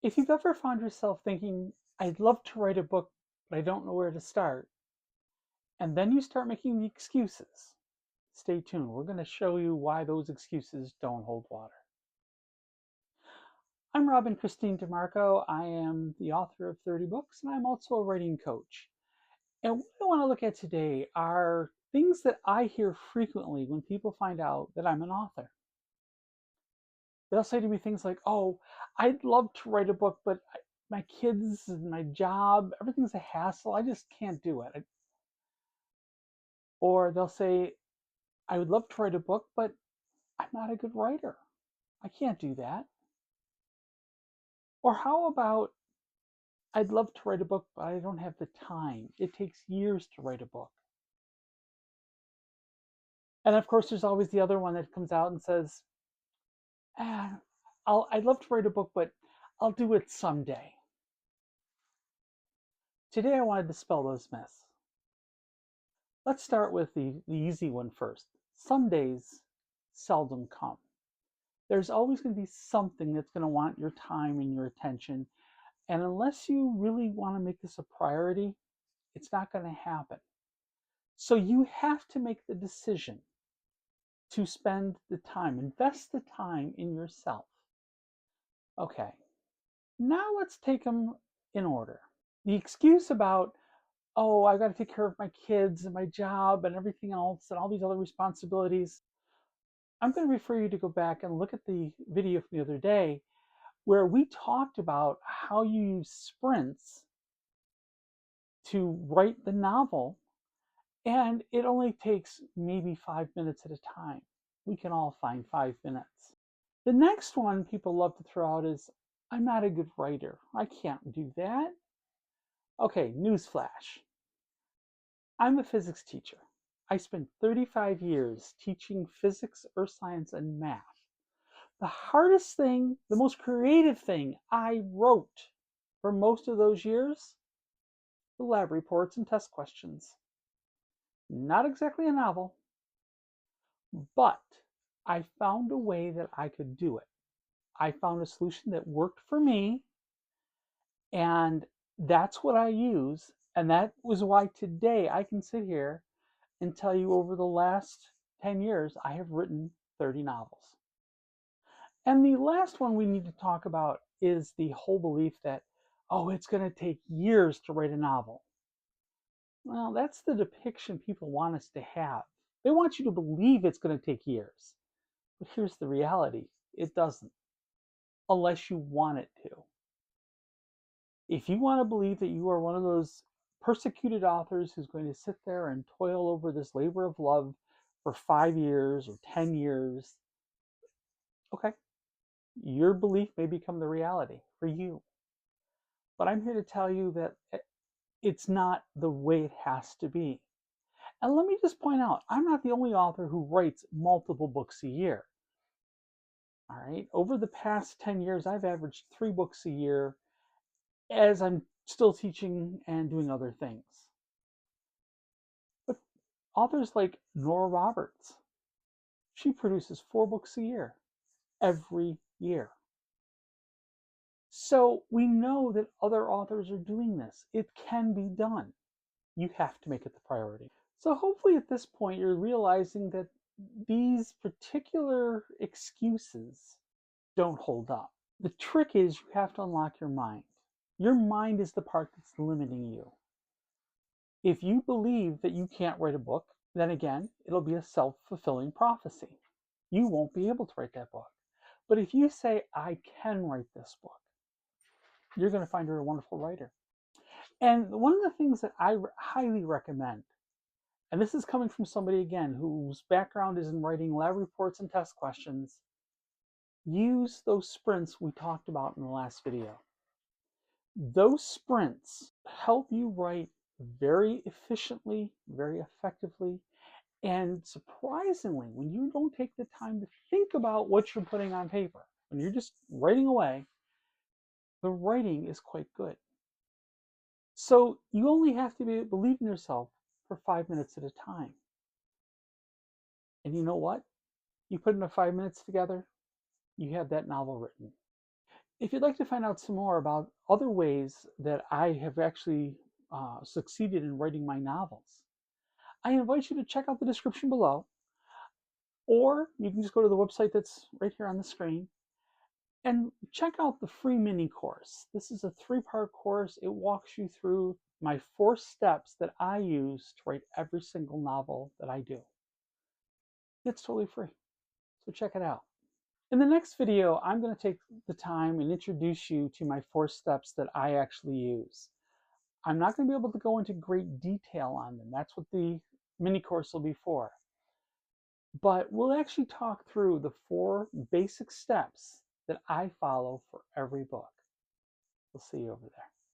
If you've ever found yourself thinking, I'd love to write a book, but I don't know where to start, and then you start making the excuses, stay tuned. We're going to show you why those excuses don't hold water. I'm Robin Christine DeMarco. I am the author of 30 books, and I'm also a writing coach. And what I want to look at today are things that I hear frequently when people find out that I'm an author. They'll say to me things like, oh, I'd love to write a book, but my kids and my job, everything's a hassle. I just can't do it. Or they'll say, I would love to write a book, but I'm not a good writer. I can't do that. Or how about, I'd love to write a book, but I don't have the time. It takes years to write a book. And of course, there's always the other one that comes out and says, ah, I'd love to write a book, but I'll do it someday. Today, I want to dispel those myths. Let's start with the easy one first. Some days seldom come. There's always going to be something that's going to want your time and your attention. And unless you really want to make this a priority, it's not going to happen. So you have to make the decision to spend the time, invest the time in yourself. Okay, now let's take them in order. The excuse about, oh, I've got to take care of my kids and my job and everything else and all these other responsibilities. I'm going to refer you to go back and look at the video from the other day where we talked about how you use sprints to write the novel, and it only takes maybe 5 minutes at a time. We can all find 5 minutes. The next one people love to throw out is, I'm not a good writer. I can't do that. Okay, newsflash. I'm a physics teacher. I spent 35 years teaching physics, earth science, and math. The hardest thing, the most creative thing I wrote for most of those years, the lab reports and test questions. Not exactly a novel, but I found a way that I could do it. I found a solution that worked for me, and that's what I use. And that was why today I can sit here and tell you over the last 10 years, I have written 30 novels. And the last one we need to talk about is the whole belief that, oh, it's going to take years to write a novel. Well, that's the depiction people want us to have. They want you to believe it's going to take years. But here's the reality, it doesn't, unless you want it to. If you want to believe that you are one of those persecuted authors who's going to sit there and toil over this labor of love for 5 years or 10 years, okay, your belief may become the reality for you. But I'm here to tell you that it's not the way it has to be. And let me just point out, I'm not the only author who writes multiple books a year. All right, over the past 10 years, I've averaged 3 books a year as I'm still teaching and doing other things. But authors like Nora Roberts, she produces 4 books a year, every year. So we know that other authors are doing this. It can be done. You have to make it the priority. So hopefully at this point you're realizing that these particular excuses don't hold up. The trick is you have to unlock your mind. Your mind is the part that's limiting you. If you believe that you can't write a book, then again, it'll be a self-fulfilling prophecy. You won't be able to write that book. But if you say, I can write this book, you're going to find you're a wonderful writer. And one of the things that I highly recommend, and this is coming from somebody, again, whose background is in writing lab reports and test questions, use those sprints we talked about in the last video. Those sprints help you write very efficiently, very effectively, and surprisingly, when you don't take the time to think about what you're putting on paper, when you're just writing away, the writing is quite good. So you only have to believe in yourself for 5 minutes at a time. And you know what? You put enough 5 minutes together, you have that novel written. If you'd like to find out some more about other ways that I have actually succeeded in writing my novels, I invite you to check out the description below, or you can just go to the website that's right here on the screen and check out the free mini course. This is a 3-part course. It walks you through my 4 steps that I use to write every single novel that I do. It's totally free, so check it out. In the next video, I'm going to take the time and introduce you to my 4 steps that I actually use. I'm not going to be able to go into great detail on them. That's what the mini course will be for. But we'll actually talk through the 4 basic steps that I follow for every book. We'll see you over there.